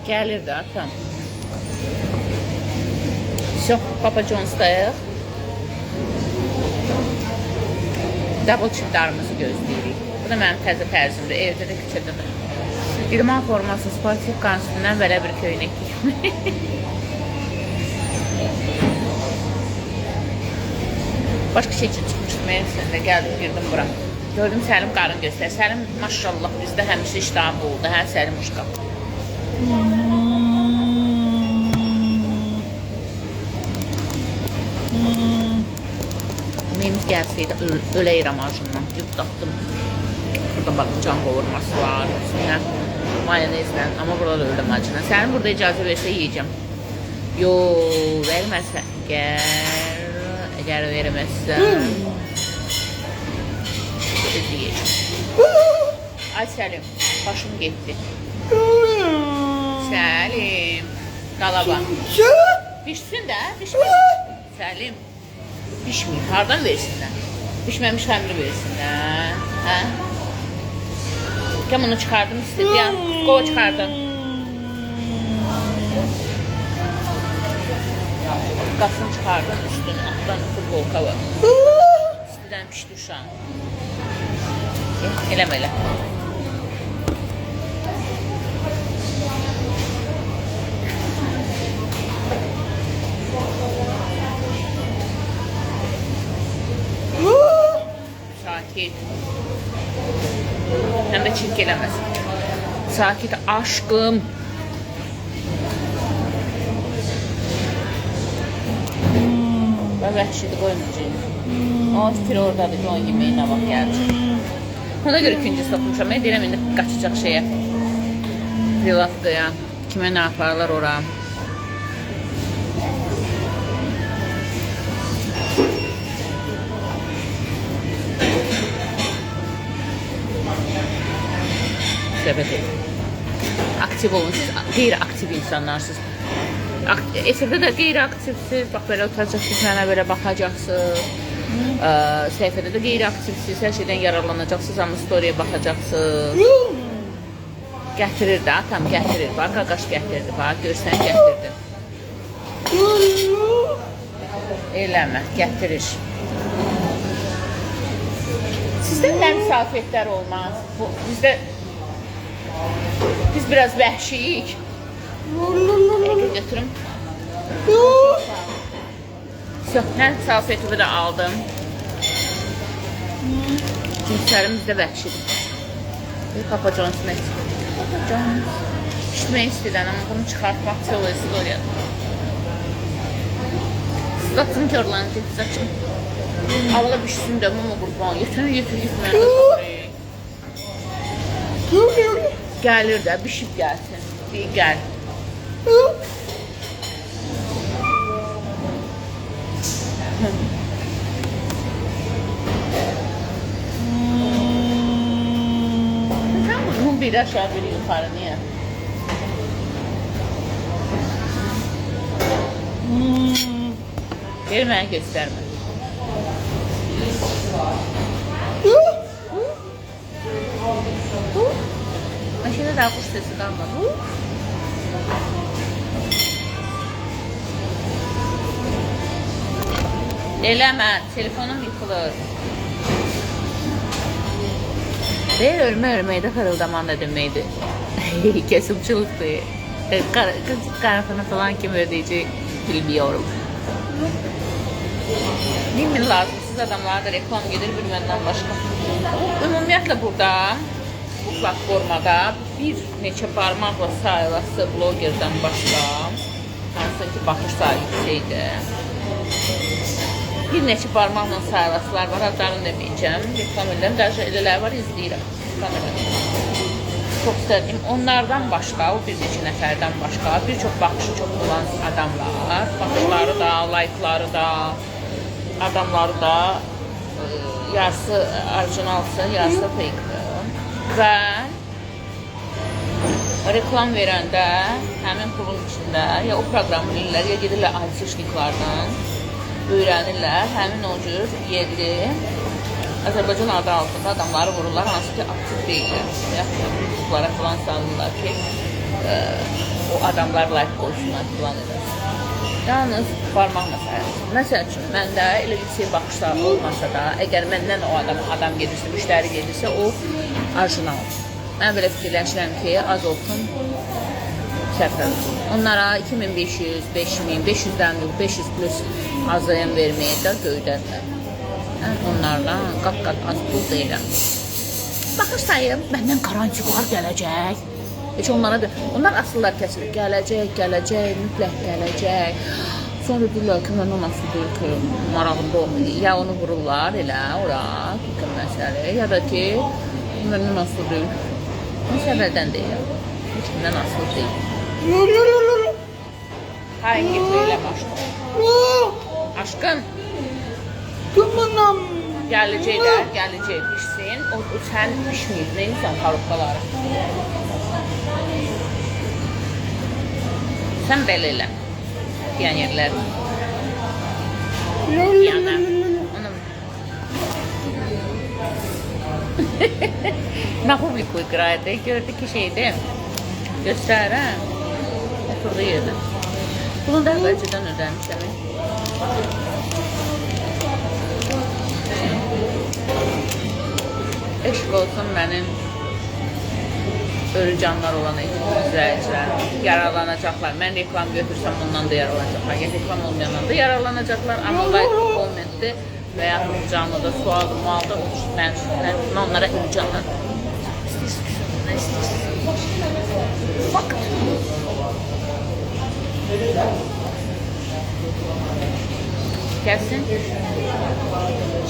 Gəlir də atam. Çox, Papa John's'dayıq. Double chipdarımızı gözləyirik. Bu da mənim təzə tərzimdir. Evdə də, küçədə də. İdman forması, sportiv qanüstündən belə bir köynək tikmək. Başqa şey üçün çıxmışdım. Mənim sənədə gəldim, girdim bura. Gördüm Səlim qarın göstər. Səlim maşallah bizdə həmişə iştahı oldu. Hə, Səlim uşqam. Neyimiz gəlsəydi ölək ramajından yuddatdım. Burada bakıcan qovurması var. Üstünə mayonezlə. Amma burada da ölüm acına. Sənin burada icazə versə yiyəcəm. Yo, verməsə. Gəl. Əgər verməzsən. Yiyəcəm. Ay Səlim. Başım getdi. Səlim. Qalaba. Pişsin də. Pişməsin. Səlim. Pişməyib. Hardan versinlər? Pişməmiş xəmri versinlər. Hə? Kim onu çıxardım istəyən? Qova çıxardım. Qasını çıxardım. Üstünü altdan futbolka var. İstidən pişdi uşağım. Eləm elə. Sakit. Həm də çirk eləməz. Sakit aşkım. Və vəhşidir qoymayacaq. O fikir oradadır ki, onun yeməyinə bax gələcək. Ona görə ikinci soxmuşam. Mən deyirəm, indi qaçacaq şeyə. Prilatkaya. Kimə nə yaparlar ora. Söhbət edin. Aktiv olun. Siz qeyri-aktiv insanlarsınız. Efirdə də qeyri-aktivsiz. Bax, belə oturacaqsınız, mənə belə baxacaqsınız. Səhifədə də qeyri-aktivsiz. Hər şeydən yararlanacaqsınız, amma storyaya baxacaqsınız. Gətirir də, atam gətirir. Bax, qaqaş gətirdi. Bax, görsən gətirdi. Eləmə, gətirir. Sizdə nə misafirlər olmaz? Biz biraz vəhşiyik. Götürüm. Nə misafirləri də aldım. Cinslərimiz də vəhşidir. Papa John's'ın eksik. Papa John's. Pişmək istəyirəm, amma bunu çıxartmaq çox istoriyadır. Saçım körlənəcək, saçım. Havada pişsin də, mama qurban. Yetir, mən də sorayım. Gəlir də, pişib gəlsin. Deyir, gəl. Sən bunun bir aşağı, bir yuxarı, niyə? Geri mənə göstərmə. Aşağıda daha kuş sesi kalmadı. Eləmə, telefonum yıkılır. Deyir, ölməkdə xırıldaman da deməkdir. Kesimçılıqdır. Qarafına falan kim ödəyəcək bilmiyorum. Bilmin lazımsız adamlarda reklam gelir bilmenden başqa. Ümumiyyətlə burada bu platformada bir neçə barmaqla sayılası blogerdən başqa, hansı ki baxış sayılsaydı, bir neçə barmaqla sayılasılar var, adlarını deməyəcəm, reklam edirəm, dərəcə elələr var, izləyirəm. Çox istədim, onlardan başqa, o bir neçə nəfərdən başqa, bir çox baxışı çox olan adamlar, baxışları da, like'ları da, adamları da yarısı orijinalsı, yarısı fake'dir. Və reklam verəndə həmin pulun içində ya o proqramı bilirlər, ya gedirlər ayçişliklardan öyrənirlər, həmin o cür yerli Azərbaycan adı altında adamları vururlar, hansı ki aktiv deyirlər. Bunlara falan salırlar ki, o adamlar like qoysunlar falan edir. Yalnız barmaq məsələsi. Məsəl üçün, məndə elə bir şey baxışlar olmasa da, əgər məndən o adam gedirsə, müştəri gedirsə, o orijinal. Mən belə fikirləşirəm ki, az olsun, səfər. Onlara 2500, 5000, 500-dən 500 plus azayın verməyə də göydərlər. Onlarla qat-qat az pul deyirəm. Baxırsayım, məndən karantiklar gələcək. Heç onlara da, onlar asıllar kəsilir. Gələcək, mütləq gələcək. Sonra deyirlər ki, məndən asıl deyil ki, marağında olmuyor. Ya onu vururlar elə, ora, fikir məsələ. Ya da ki, məndən asıl deyil. Mən səvəldən deyirəm. Heç kimdən asıl deyil. Hayır, getməklə başlayın. Aşkın. Gələcəklər, gələcək pişsin. O sən pişməyib, neysən xarubqaları. Sən belə elə. Piyonirlər. Piyoner. Na publiku играет. Gördü ki şeyde. Göstərəm. Oturdu yerdə. Bunu da əvvəlcədən ödəmişəm. Eşq olsun mənim ölü canlar olan izləyicilər yararlanacaqlar. Mən reklam götürsəm ondan da yararlanacaqlar. Ya reklam olmayandan da yararlanacaqlar. Amma like, kommentli və ya canlıda sualdı, mualda mən onlara ölü canlar fakt. Gəlsin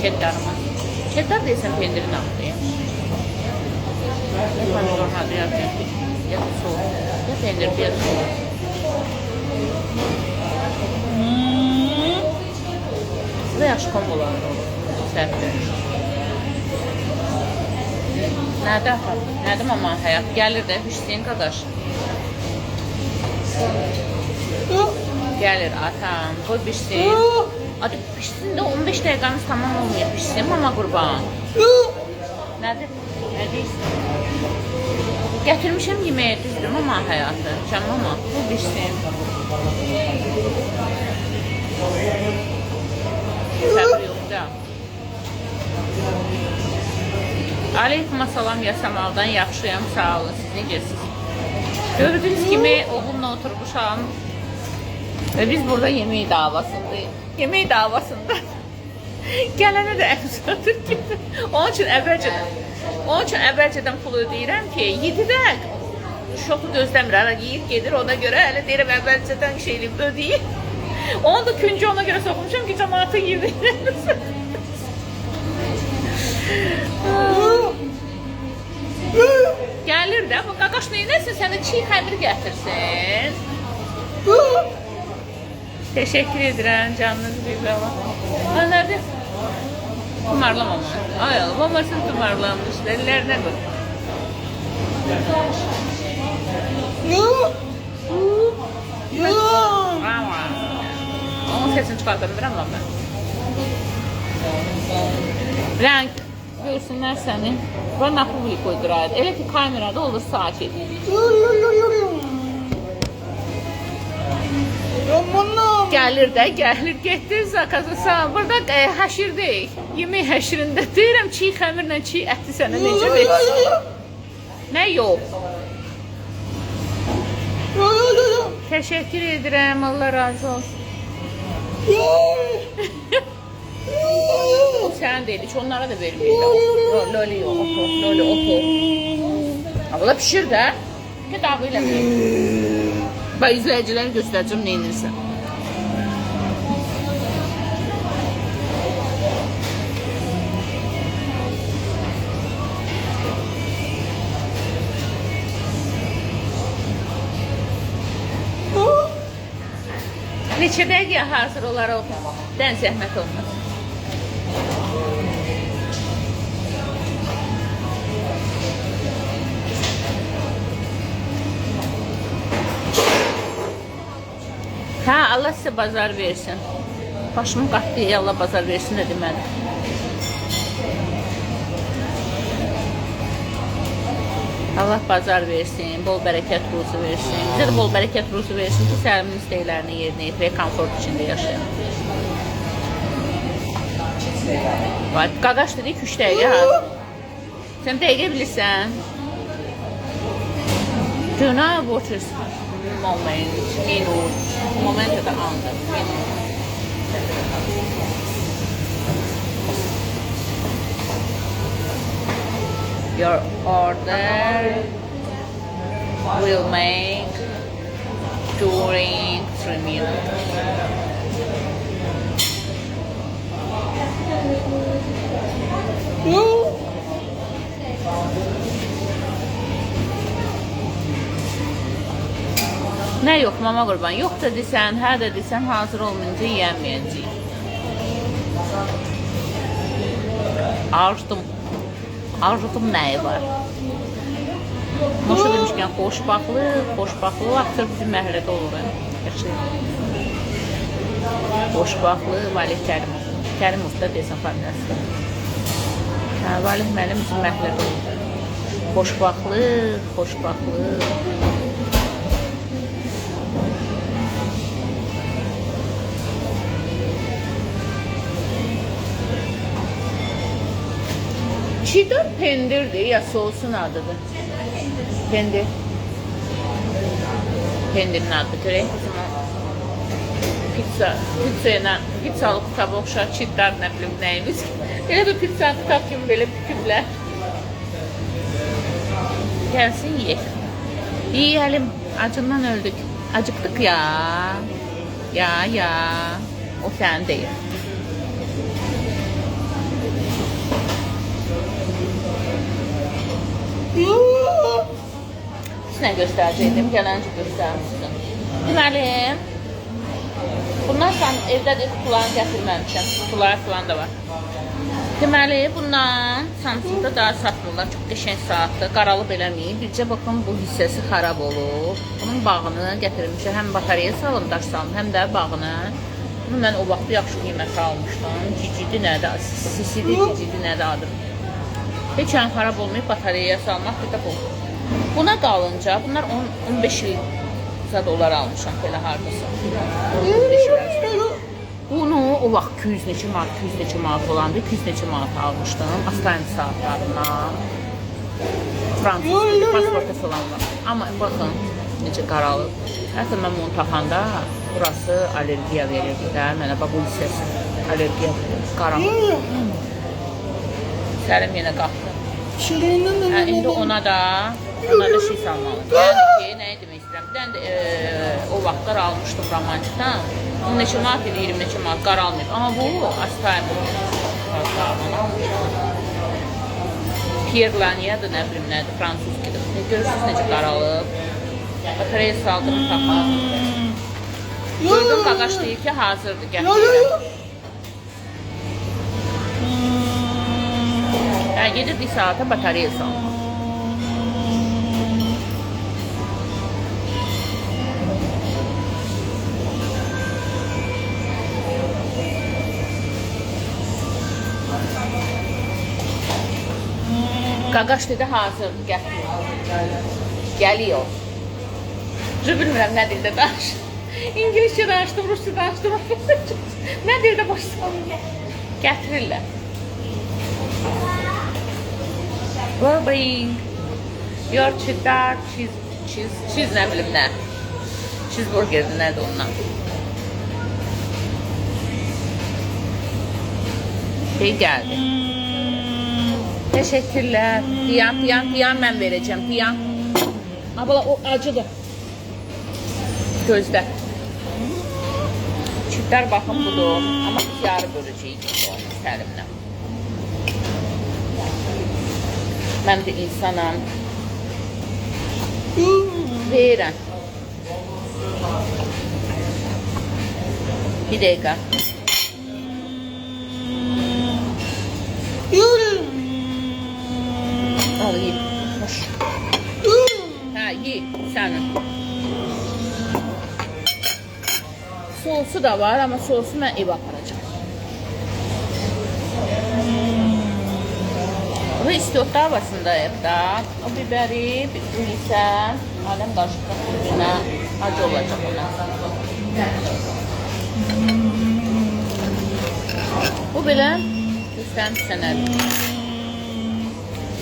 çeddarıma. Çeddar deyəsən pendirin altıyım. Ya pomidor adı ya pendir, ya da soğuk. Ya pendir, ya da soğuk. Sizə yaxşı kombolar olur. Səhvdir. Nədir mama həyat? Gəlir də Hüseyin qardaş. Gəlir atam, qoy pişsin. Adı pişsin də 15 dəqiqəmiz tamam olmuyor. Pişsin mama qurban. Nədir? Nə deyirsin? Gətirmişəm yeməyə düzdür mama həyatı. Can mama, bu pişsin. Səbir yox da. Aleyküm salam Yasamaldan, yaxşıyam, sağ olun, siz necəsiniz? Gördüğünüz kimi oğlumla oturmuşam ve biz burada yemeği davasındayız. Yemeği davasında gələnə də əmsadır ki, onun üçün əvvəlcədən pul ödəyirəm ki, 7-də şoku gözləmir, hələ yiyir gedir, ona görə hələ deyirəm əvvəlcədən şeyliyim ödəyir. Onu da küncü ona görə soxmuşam ki, cəmaatın yemeğini Gəlir də, bu qaqaş neynəsin, sənə çiğ xəmir gətirsin. Teşekkür edirəm, canınız bir baba. Nerede? Tumarlamama. Ay Allah, babasını tumarlamış. Ellerine bak. Onun sesini çıkartamıyorum ama ben. Renk görsünlər səni. Və na publiko iqrayət. Elə ki kamerada olur sakit. Gəlir də, gəlir, getdir zakazı sağ. Burada həşir deyik. Yemək həşirində deyirəm, çiğ xəmirlə çiğ əti sənə necə verirsin? Nə yox? Teşekkür edirəm, Allah razı olsun. O sen değil, hiç onlara da vermiyor. Loli yok, loli otur. Abla pişir de. Kitabıyla bak izleyicileri göstereceğim ne inirse. Neçə dəqiqə hazır olaraq dən zəhmət olmaz. Ha, Allah sizə bazar versin. Başımın qatdığı Allah bazar versin də deməli. Allah bazar versin, bol bərəkət ruzu versin. Bizə də bol bərəkət ruzu versin ki, Səlimin istəklərini yerinə yetirək, komfort içində yaşayalım. Qaqaş dedik 3 dəqiqə hazır. Sən dəqiqə bilirsən. Do not watch this moment, moment of the under. Your order will make during 3 minutes. Nə yox, mama qurban? Yox da desən, hə də desən, hazır olmayınca yiyənməyəcəyik. Arzutum nəyi var? Noşa demişkən, xoşbaxtlı aktör bizim məhəllədə olur. Xoşbaxtlı Valih Kərimov. Kərimov da desən familiyası. Valih müəllim bizim məhəllədə olur. Xoşbaxtlı. Çiğdar pendirdir ya sosun adıdır. Pendir. Pendirin adı görək. Pizzalı kitabı oxşar, çiğdar nə bilim nəyimiz. Elə bir pizza kitab kimi belə bütüblər. Gəlsin yiyək. Yiyəlim, acından öldük. Acıqdıq ya. Ya. O sən deyil. Sizə göstərəcəkdim, gələncə göstərmişsin. Deməli, bundan sən evdədir, qutularını gətirməmişəm. Qutular falan da var. Deməli, bundan Samsungda daha satmırlar. Çox qəşəng saatdır, qaralıb eləməyin. Bircə baxın, bu hissəsi xarab olub. Bunun bağını gətirmişəm. Həm batareya salım, daş salım, həm də bağını. Bunu mən o vaxtda yaxşı qiymətə almışdım. Cicidi nədir, sisidi, cicidi nədir adım. Heç yan xarab olmayıb batareya salmaq bir də bu. Buna qalınca, bunlar 15 il dolar almışam belə hardasa. Bunu o vaxt 200 neçə manat olandı, 200 neçə manat almışdım. Aslan saatlarından. Fransız pasporta falan var. Amma baxın, necə qaralıb. Hətta mən bunu taxanda, burası alergiya verirdi də. Mənə bax bu hissəsi alergiya verir, qaralıb. Səlim yenə qalxdı. İndi ona da şey salmalıyım. Yəni ki, nəyi demək istəyirəm? Bir də o vaxtlar almışdım romantikdən. Onun neçə manat idi, 20 neçə manat qaralmayıb. Amma bu Astayım. Pierre Lanier-dır, nə bilim nədir, fransuzkidir. Görürsünüz necə qaralıb. Batareya saldım, taxmadım. Gördüm, qaqaş deyir ki, hazırdır, gətirirəm. Gedir bir saata batareya saldım. Qaqaş dedi, hazırdır, gəliyor. Bilmirəm, nə dildə danışdım. İngilizcə danışdım, rusca danışdım. Nə dildə başladım. Gətirirlər. We'll bring your cheddar cheese nə bilim nə. Cheeseburgerdir, nədir ondan. Şey gəldi. Teşekkürler. Piyan mən verəcəm. Piyan. Abla o acıdır. Gözdə. Çiftlər baxın budur. Amma biz yarı böləcəyik Səlimlə. Mən də insanam. Verirəm. Bir dəqiqə. Al, ye. Hoş. Ha, ye. Sənin. Sosu da var, amma sosu mən evə aparacağım. Bu istiot davasındayıq da. O biberi, bu isə aləm qarışıqda birbirine acı olacaq ona. Bu belə göstərim sənədir.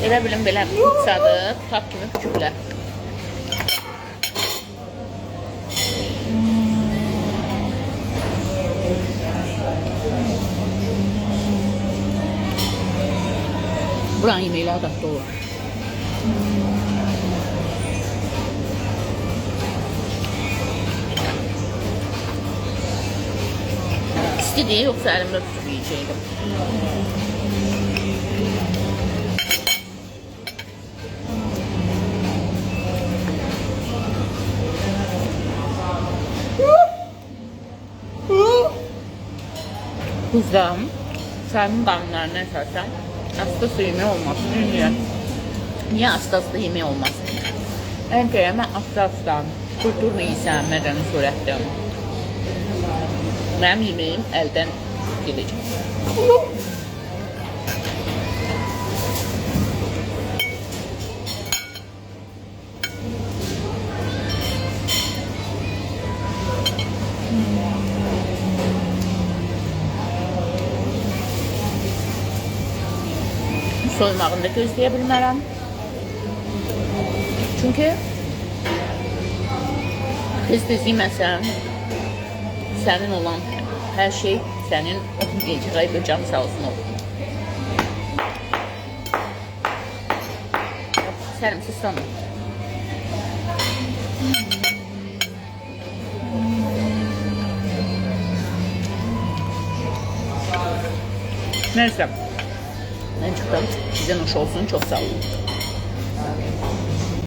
Elə bilin belə pizzadır, tat kimi küçüklər. Buranın yeməkləri dadlı olur. İstidir, yoxsa əlimdə tutub yiyəcəkdim. Buzdan, çayımın qanunlarına əsasən astaslı yemək olmasın. Niyə astaslı yemək olmasın? Ən kere mən astasdan kulturlu yiysən, mədəni surətdə. Mənim yeməyim əldən gedəcək. Soymağını da gözləyə bilmərəm. Çünki tez-tez yeməsən, sənin olan hər şey sənin yiyəcək və canı sağ olsun olur. Sərimsiz sanır. Neyse. Ben çıktım. Size hoş olsun. Çok sağ olun.